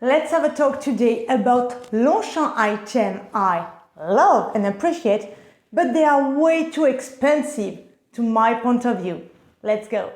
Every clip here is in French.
Let's have a talk today about Longchamp items I love and appreciate, but they are way too expensive to my point of view. Let's go.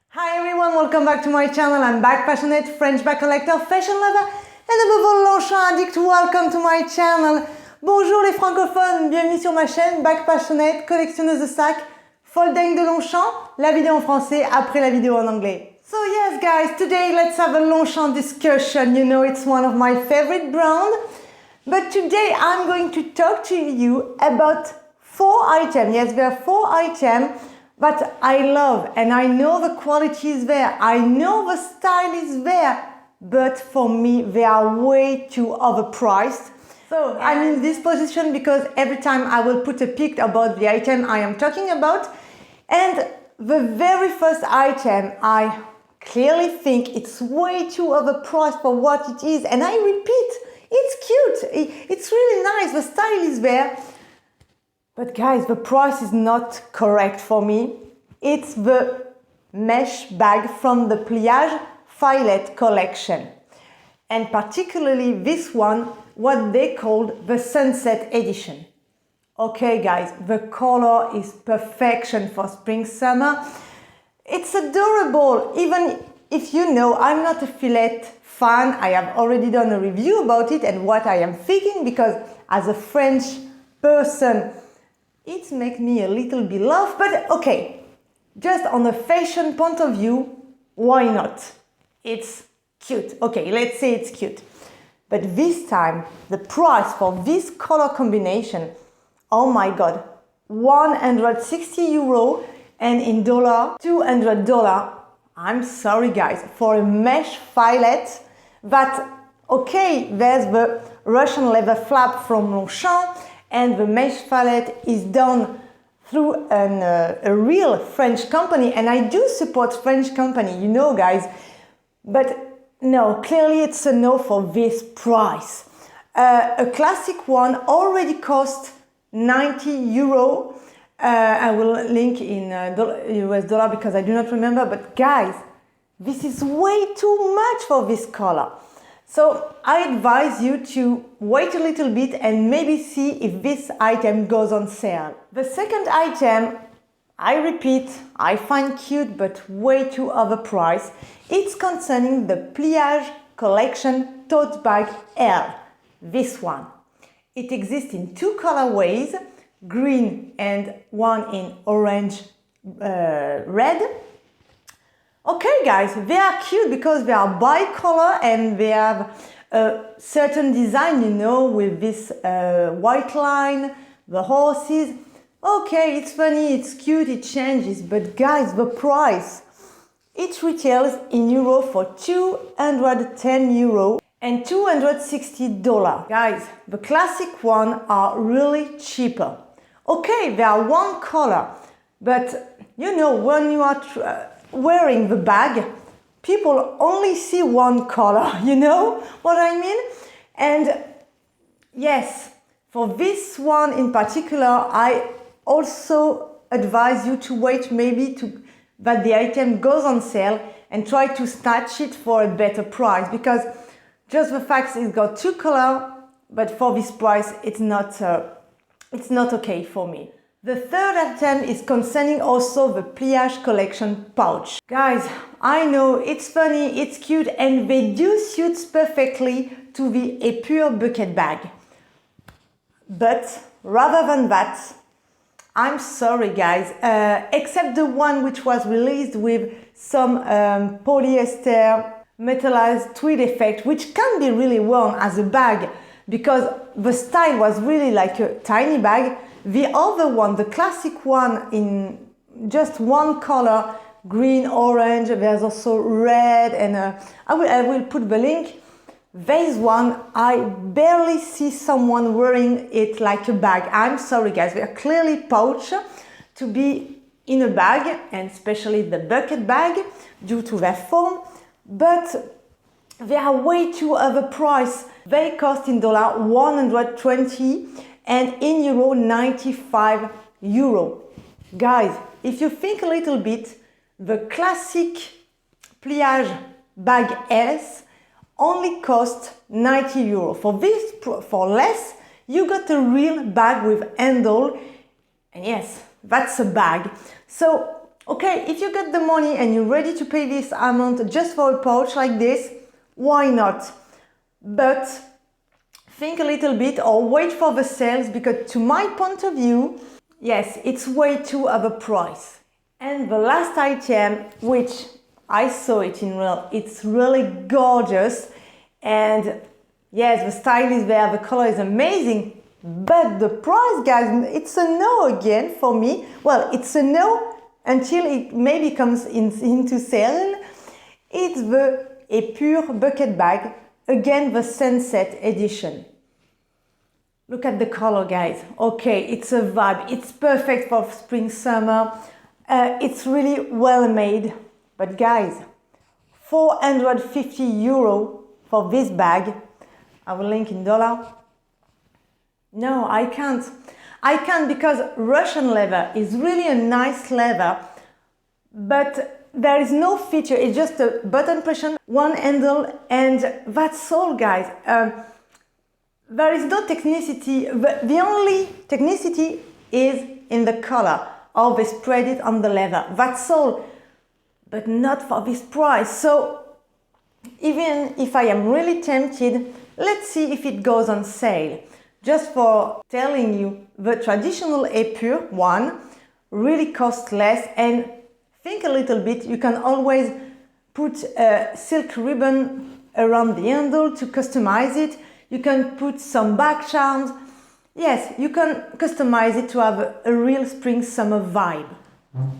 Hi everyone, welcome back to my channel. I'm bag passionate, French bag collector, fashion lover, and above all Longchamp addict. Welcome to my channel. Bonjour les francophones, bienvenue sur ma chaîne Bag Passionate, collectionneuse de sacs, folle dingue de Longchamp, la vidéo en français après la vidéo en anglais. So yes guys, today let's have a Longchamp discussion. You know it's one of my favorite brands. But today I'm going to talk to you about 4 items. Yes, there are 4 items that I love, and I know the quality is there. I know the style is there, but for me they are way too overpriced. So I'm in this position because every time I will put a pic about the item I am talking about, and the very first item I clearly think it's way too overpriced for what it is, and I repeat, it's cute, it's really nice, the style is there, but guys, the price is not correct for me. It's the mesh bag from the Pliage Filet collection, and particularly this one, what they called the Sunset Edition. Okay guys, the color is perfection for spring summer. It's adorable, even if you know I'm not a filet fan. I have already done a review about it and what I am thinking, because as a French person it makes me a little bit laugh, but okay, just on a fashion point of view, why not? It's cute. Okay, let's say it's cute. But this time, the price for this color combination, oh my god, 160 euro, and in dollar, $200. I'm sorry guys, for a mesh filet that, okay, there's the Russian leather flap from Longchamp, and the mesh filet is done through a real French company, and I do support French company, you know guys, but no, clearly it's a no for this price. A classic one already cost 90 euro. I will link in US dollar because I do not remember, but guys, this is way too much for this color. So I advise you to wait a little bit and maybe see if this item goes on sale. The second item, I repeat, I find cute but way too overpriced. It's concerning the Pliage Collection Tote Bag L. This one. It exists in 2 colorways, green and one in orange red. Okay guys, they are cute because they are bicolor and they have a certain design, you know, with this white line, the horses. Okay, it's funny, it's cute, it changes, but guys, the price, it retails in euro for 210 euro and $260. Guys, the classic one are really cheaper. Okay, they are one color, but you know, when you are wearing the bag, people only see one color, you know what I mean? And yes, for this one in particular, I also advise you to wait maybe that the item goes on sale and try to snatch it for a better price, because just the fact it's got 2 colors, but for this price it's not okay for me. The third item is concerning also the Pliage Collection pouch. Guys, I know it's funny, it's cute, and they do suit perfectly to the Epure bucket bag. But rather than that, I'm sorry guys, except the one which was released with some polyester metallized tweed effect, which can be really worn as a bag because the style was really like a tiny bag. The other one, the classic one in just one color, green, orange, there's also red, and I will put the link. This one, I barely see someone wearing it like a bag. I'm sorry guys, they are clearly pouch to be in a bag, and especially the bucket bag due to their form, but they are way too overpriced. They cost in dollar 120 and in euro 95 euro. Guys, if you think a little bit, the classic pliage bag S only cost 90 euros. For less, you got a real bag with handle, and yes, that's a bag. So, okay, if you got the money and you're ready to pay this amount just for a pouch like this, why not? But think a little bit or wait for the sales, because to my point of view, yes, it's way too of a price. And the last item, which I saw it in real, it's really gorgeous, and yes, the style is there, the color is amazing, but the price, guys, it's a no again for me. Well, it's a no until it maybe comes into sale. It's the Epure bucket bag, again the Sunset edition. Look at the color, guys. Okay, it's a vibe, it's perfect for spring, summer. It's really well made, but guys, 450 euro for this bag. I will link in dollar. No, I can't. I can't, because Russian leather is really a nice leather, but there is no feature. It's just a button press, one handle, and that's all, guys. There is no technicity. The only technicity is in the color, or they spread it on the leather. That's all, but not for this price. So even if I am really tempted, let's see if it goes on sale. Just for telling you, the traditional Epure one really costs less, and think a little bit, you can always put a silk ribbon around the handle to customize it. You can put some back charms. Yes, you can customize it to have a real spring-summer vibe.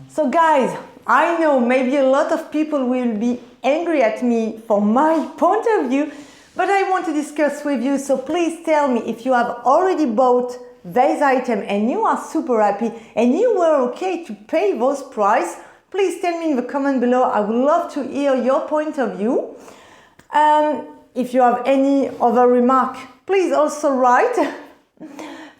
So guys, I know maybe a lot of people will be angry at me for my point of view, but I want to discuss with you, so please tell me if you have already bought this item and you are super happy and you were okay to pay those price. Please tell me in the comment below. I would love to hear your point of view. If you have any other remark, please also write.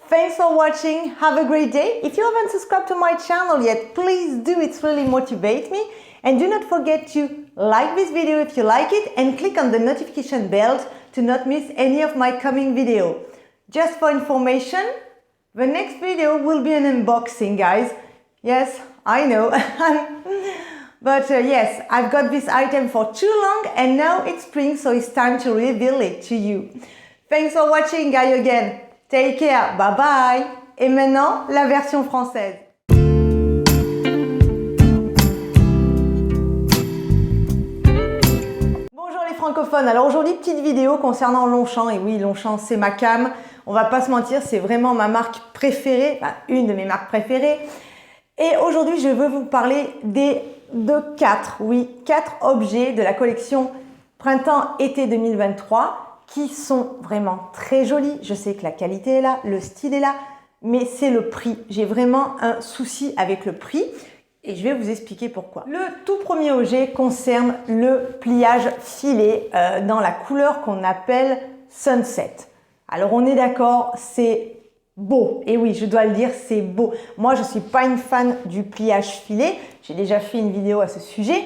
Thanks for watching. Have a great day. If you haven't subscribed to my channel yet, please do. It really motivates me. And do not forget to like this video if you like it, and click on the notification bell to not miss any of my coming video. Just for information, the next video will be an unboxing, guys. Yes, I know. But yes, I've got this item for too long, and now it's spring, so it's time to reveal it to you. Thanks for watching, guys, again. Take care, bye bye. Et maintenant, la version française. Bonjour les francophones. Alors aujourd'hui, petite vidéo concernant Longchamp. Et oui, Longchamp, c'est ma cam. On va pas se mentir, c'est vraiment ma marque préférée, enfin, une de mes marques préférées. Et aujourd'hui, je veux vous parler de quatre objets de la collection Printemps-été 2023 qui sont vraiment très jolis. Je sais que la qualité est là, le style est là, mais c'est le prix. J'ai vraiment un souci avec le prix et je vais vous expliquer pourquoi. Le tout premier objet concerne le pliage filet dans la couleur qu'on appelle Sunset. Alors on est d'accord, c'est beau. Et oui, je dois le dire, c'est beau. Moi, je ne suis pas une fan du pliage filet. J'ai déjà fait une vidéo à ce sujet.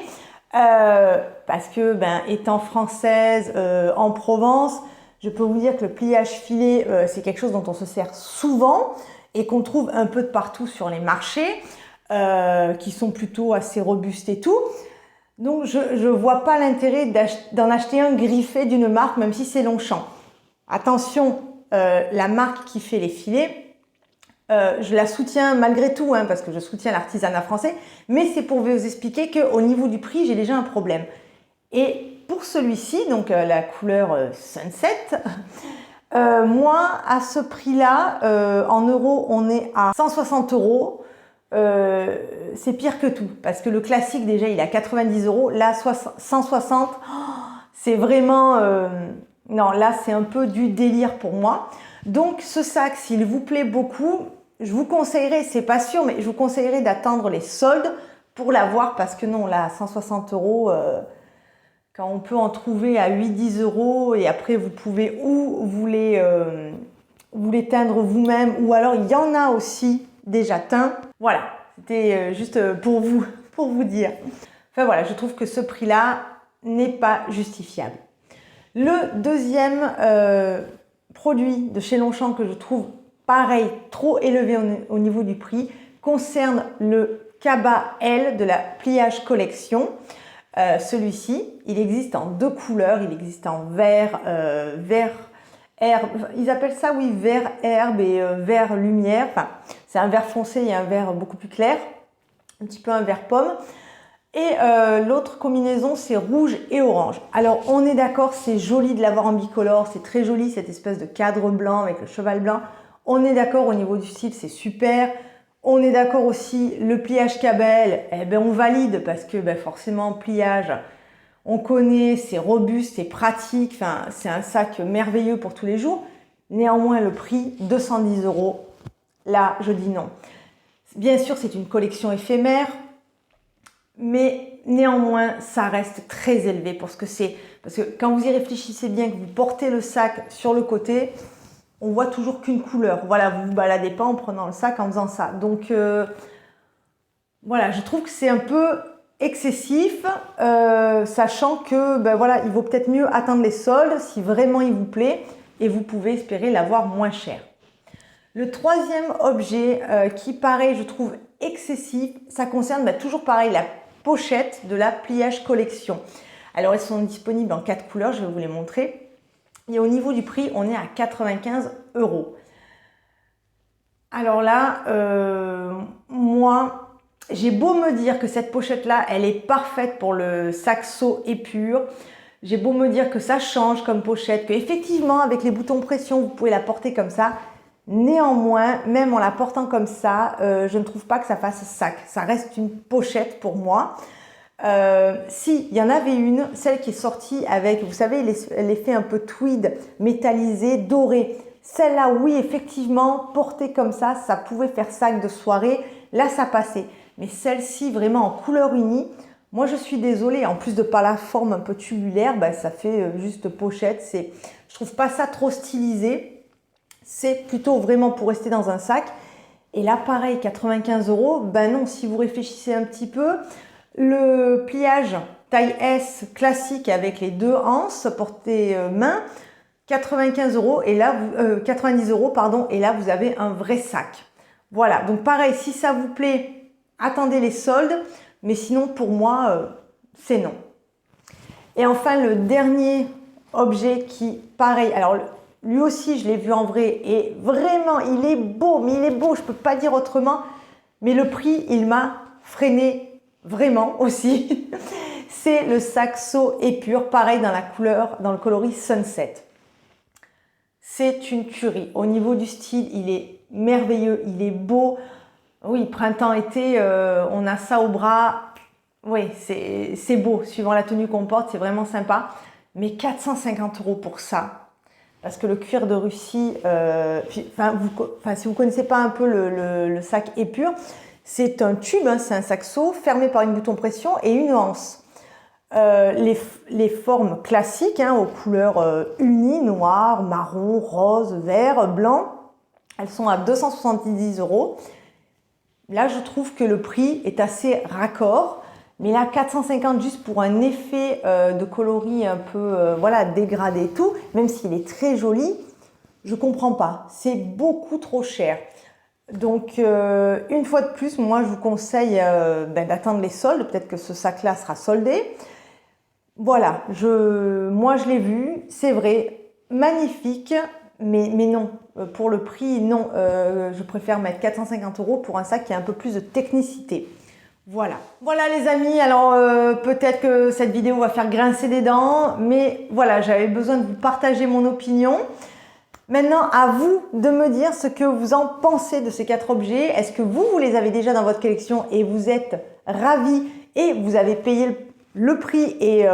Parce que, étant française en Provence, je peux vous dire que le pliage filet, c'est quelque chose dont on se sert souvent et qu'on trouve un peu de partout sur les marchés, qui sont plutôt assez robustes et tout. Donc, je ne vois pas l'intérêt d'en acheter un griffé d'une marque, même si c'est Longchamp. Attention, la marque qui fait les filets, je la soutiens malgré tout, hein, parce que je soutiens l'artisanat français, mais c'est pour vous expliquer qu'au niveau du prix, j'ai déjà un problème. Et pour celui-ci, donc la couleur Sunset, moi, à ce prix-là, en euros, on est à 160 euros. C'est pire que tout, parce que le classique, déjà, il est à 90 euros. Là, 160, c'est vraiment... non, là, c'est un peu du délire pour moi. Donc, ce sac, s'il vous plaît beaucoup, je vous conseillerais, c'est pas sûr, mais je vous conseillerais d'attendre les soldes pour l'avoir, parce que non, là, à 160 euros, quand on peut en trouver à 8-10 euros, et après, vous pouvez ou vous les teindre vous-même, ou alors il y en a aussi déjà teints. Voilà, c'était juste pour vous dire. Enfin voilà, je trouve que ce prix-là n'est pas justifiable. Le deuxième produit de chez Longchamp que je trouve pareil, trop élevé au niveau du prix, concerne le Kaba L de la Pliage Collection. Celui-ci, il existe en deux couleurs, il existe en vert, vert herbe, ils appellent ça oui vert herbe et vert lumière, enfin c'est un vert foncé et un vert beaucoup plus clair, un petit peu un vert pomme. Et l'autre combinaison c'est rouge et orange. Alors on est d'accord, c'est joli de l'avoir en bicolore, c'est très joli cette espèce de cadre blanc avec le cheval blanc. On est d'accord au niveau du style, c'est super. On est d'accord aussi, le pliage Cabel, eh ben on valide parce que ben forcément pliage, on connaît, c'est robuste, c'est pratique, enfin c'est un sac merveilleux pour tous les jours. Néanmoins le prix, 210 €, là je dis non. Bien sûr c'est une collection éphémère, mais néanmoins ça reste très élevé pour ce que c'est. Parce que quand vous y réfléchissez bien, que vous portez le sac sur le côté, on voit toujours qu'une couleur. Voilà, vous ne vous baladez pas en prenant le sac en faisant ça. Donc, voilà, je trouve que c'est un peu excessif, sachant que, ben voilà, il vaut peut-être mieux attendre les soldes si vraiment il vous plaît et vous pouvez espérer l'avoir moins cher. Le troisième objet qui, pareil, je trouve excessif, ça concerne toujours pareil la pochette de la Pliage Collection. Alors, elles sont disponibles en 4 couleurs, je vais vous les montrer. Et au niveau du prix, on est à 95 €. Alors là, moi, j'ai beau me dire que cette pochette-là, elle est parfaite pour le saxo épure. J'ai beau me dire que ça change comme pochette, qu'effectivement, avec les boutons pression, vous pouvez la porter comme ça. Néanmoins, même en la portant comme ça, je ne trouve pas que ça fasse sac. Ça reste une pochette pour moi. Si, il y en avait une, celle qui est sortie avec, vous savez, l'effet un peu tweed, métallisé, doré. Celle-là, oui, effectivement, portée comme ça pouvait faire sac de soirée. Là, ça passait. Mais celle-ci, vraiment en couleur unie, moi, je suis désolée. En plus de par la forme un peu tubulaire, ben, ça fait juste pochette. Je trouve pas ça trop stylisé. C'est plutôt vraiment pour rester dans un sac. Et là, pareil, 95 €. Ben non, si vous réfléchissez un petit peu, le pliage taille S classique avec les deux anses portée main, 95 € et là 90 € pardon, et là vous avez un vrai sac. Voilà, donc pareil, si ça vous plaît, attendez les soldes, mais sinon pour moi c'est non. Et enfin le dernier objet qui, pareil, alors lui aussi je l'ai vu en vrai et vraiment il est beau, mais il est beau, je peux pas dire autrement, mais le prix il m'a freiné vraiment aussi. C'est le saxo épure, pareil dans la couleur, dans le coloris Sunset. C'est une tuerie. Au niveau du style, il est merveilleux, il est beau. Oui, printemps-été, on a ça au bras. Oui, c'est beau. Suivant la tenue qu'on porte, c'est vraiment sympa. Mais 450 € pour ça. Parce que le cuir de Russie, si vous ne connaissez pas un peu le sac épure, c'est un tube, hein, c'est un saxo fermé par une bouton pression et une anse. Les formes classiques, hein, aux couleurs unies, noir, marron, rose, vert, blanc, elles sont à 270 €. Là, je trouve que le prix est assez raccord. Mais là, 450 juste pour un effet de coloris un peu voilà, dégradé et tout, même s'il est très joli, je ne comprends pas. C'est beaucoup trop cher. Donc, une fois de plus, moi, je vous conseille d'attendre les soldes. Peut-être que ce sac-là sera soldé. Voilà, moi, je l'ai vu. C'est vrai, magnifique, mais non. Pour le prix, non. Je préfère mettre 450 € pour un sac qui a un peu plus de technicité. Voilà. Voilà les amis, alors peut-être que cette vidéo va faire grincer des dents, mais voilà, j'avais besoin de vous partager mon opinion. Maintenant, à vous de me dire ce que vous en pensez de ces 4 objets. Est-ce que vous les avez déjà dans votre collection et vous êtes ravis et vous avez payé le prix et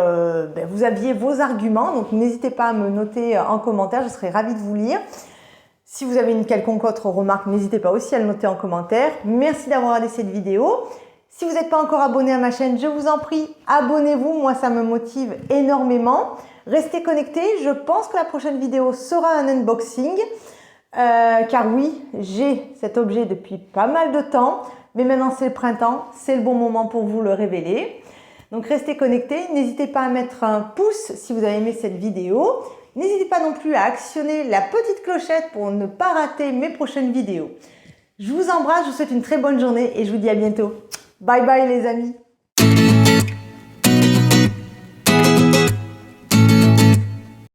vous aviez vos arguments. Donc n'hésitez pas à me noter en commentaire, je serai ravie de vous lire. Si vous avez une quelconque autre remarque, n'hésitez pas aussi à le noter en commentaire. Merci d'avoir regardé cette vidéo. Si vous n'êtes pas encore abonné à ma chaîne, je vous en prie, abonnez-vous. Moi, ça me motive énormément. Restez connectés. Je pense que la prochaine vidéo sera un unboxing. Car oui, j'ai cet objet depuis pas mal de temps. mais maintenant c'est le printemps, c'est le bon moment pour vous le révéler. Donc restez connectés, n'hésitez pas à mettre un pouce si vous avez aimé cette vidéo. N'hésitez pas non plus à actionner la petite clochette pour ne pas rater mes prochaines vidéos. Je vous embrasse, je vous souhaite une très bonne journée et je vous dis à bientôt. Bye bye les amis.